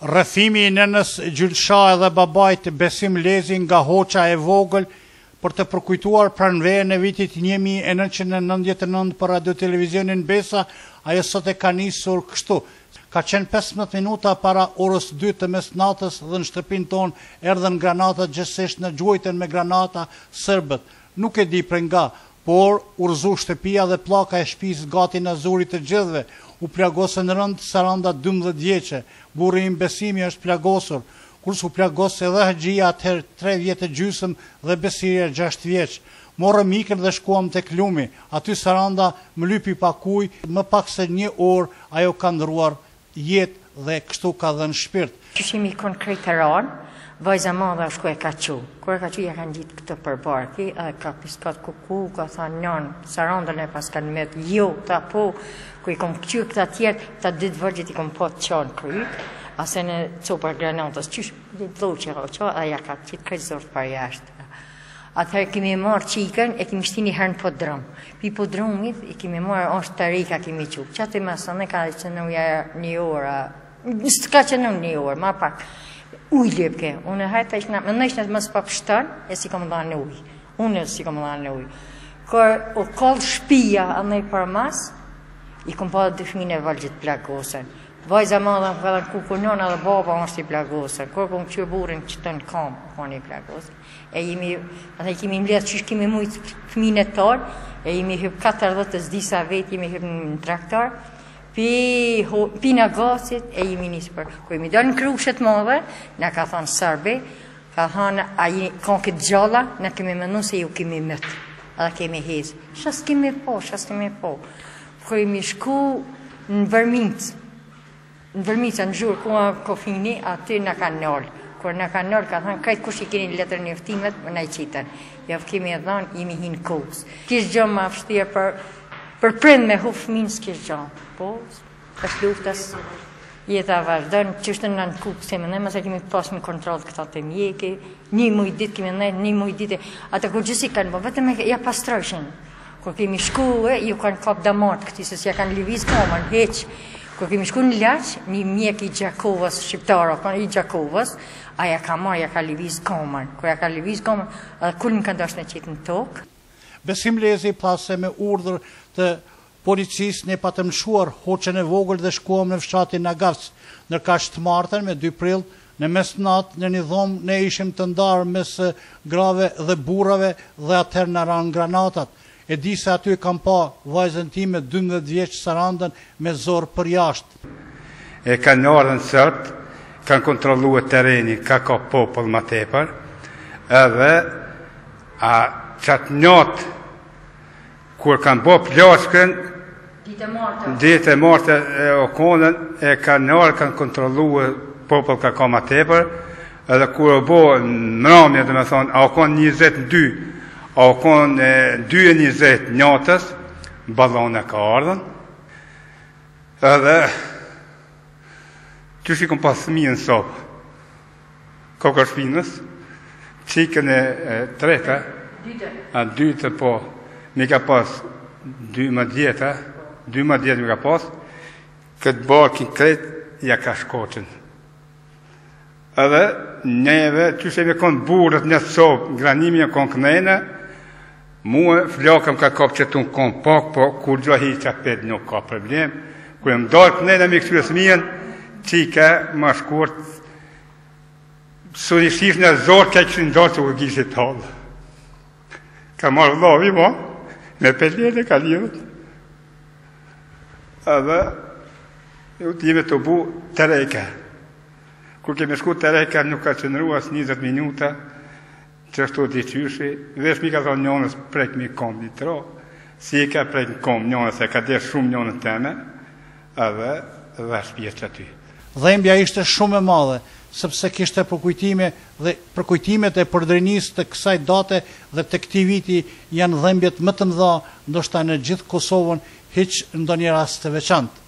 Rrëfimi i nënës Gjylsha dhe babait Besim Lezi nga Hoqa e vogël për të përkujtuar pranverën e vitit 1999 për radio televizionin Besa, ajo sot e ka nisur kështu. Ka qenë 15 minuta para orës 2 të mesnatës dhe në shtëpinë tonë erdhën granata, gjithsesi në gjuajtën me granata serbët. Nuk e di prej nga, por urzu shtëpia dhe pllaka e shtëpisë gati në zurit të gjithëve. U plagosën rënd Saranda 12 vjeçe. Burri im Besimi është plagosur, kurse u plagos edhe Haxhia atëherë 3 vjetë e gjysmë dhe Besiria 6 vjeç. Morëm ikën dhe shkuam tek lumi. Aty Saranda më lypi pa ujë, më pak se 1 orë ajo ka ndruar jetë dhe kështu ka dhënë shpirt. Qyshimi konkret të ranë, vajza madhe është ku e ka qu. Kur e ka qu, ja kanë gjitë këtë për barki, ka piskat kuku, ka thanë njën, Sarandën e pas kanë met, jo, ta po, ku i kom qu këta tjertë, ta ditë vërgjit i kom po të qanë kryt, ase në copër granatës, qysh, ditë dhoqe roqa, a ja ka qitë krejtë zortë për jashtë. Atëherë kemi marë qikën, e kemi shtini herën po drëmë. Pi po drëmit, i kemi marë është të rika kemi qupë. Qatë i masën e ka që në uja 1 orë, ka që në 1 orë, ma pak. Uj lepke, unë e hajta ishna, në ishna të mësë pa pështën, e si kom dhanë në uj. Unë e si kom dhanë në uj. Kër u kollë shpia anej për mas, i kom pa dhe fëmine e valgjit plagosën. Vajza madhe më këllën ku punona dhe baba është i plagosën. Kër kom që burin që të në kam, kënë i plagosën. E kemi mbledhë që kemi mujtë fëmine të tarë, e jemi hypë 40 disa vetë, jemi hypë në traktar, pi në gasit, e jemi njësë për. Kër jemi dalë në krushet madhe, në ka thonë Sarbe, ka thonë, a i kanë këtë gjalla, në kemi mënu se ju kemi mëtë, edhe kemi hezë. Shas kemi po. Kër jemi shku në Vërmincë, në gjurë, ku a kofini, aty në ka nëllë. Kër në ka nëllë, ka thënë, krejtë kush i keni letër njëftimet, më në i qitën. Javë kemi e dhanë, jemi hinë kohës. Kishë gjë ma fështirë për prind me hu fëminë, s'kishë gjë. Po, është luftës, jeta vazhdojnë, që është në kupë, se më në mëse kemi pas me kontrolë këta të mjeki, 1 muj ditë kemi në 1 muj ditë, ata kur gjësi kanë bo, vetëm e ja pastrojshin. Kër kemi shku, ju kanë kap damartë këti, se si ja kanë liviz komën, heqë. Kër kemi shku në Laqë, një mjek i Gjakovës, shqiptara, i Gjakovës, aja ka marrë, ja ka liviz komën. Kër ja ka liviz komën, edhe kullin ka ndosh në qitë në tokë. Besim Lezi pase me urdhër të policisë ne patëm shuar Hoqën e vogël dhe shkuam në fshatin Nagavc. Nërka të martën me 2 prill, në mesnatë në një dhomë ne ishim të ndarë mes grave dhe burrave dhe atëherë në ranë granatat. E di se aty kam pa vajzën time 12 vjeç Sarandën me zorë për jashtë. E kanë ardhën sërt, kanë kontrolluar terrenin, ka popull më tepër, edhe qatë njotë, kur kanë bo plaskën, ditë e martë e okonën, e kanë ardhën, kanë kontrolluar popull ka më tepër, edhe kur o bo në mramje, dhe me thonë, a okonë 22, a konë 2:20 njatës, balone ka ardhën, edhe që shi kom pas fëmijën sopë, koka shpinës, qikën e treta, a dytë po, mi ka pas 12 mi ka pas, këtë barkin kretë, ja ka shkoqën. Edhe neve, që shi me konë burët në sopë, granimi e konë kënejnë, muë, flakëm ka kapë që të në konë pak, po kur gjohi që apet nuk ka problem. Kër e më dalë kënejnë me kësyrës mijen, që i ka ma shkurt, së një shifë në zorë ka i këshin dalë që u gjishë të halë. Ka marrë lavi, ma, me pellet e ka lidhët. Edhe, u t'jime të bu të rejka. Kur kemi shku të rejka, nuk ka qënëru as 20 minuta, që është të diqyshi, vesh mi ka thonë njënës prek mi kom ditro, si e ka prek mi kom njënës, e ka dhe shumë njënës teme, edhe vesh pjesë aty. Dhembja ishte shumë e madhe, sepse kishte përkujtimet e përdrinisë të kësaj date dhe të këtij viti janë dhembjet më të mëdha, ndoshta në gjithë Kosovën, hiç ndonjë rast të veçantë.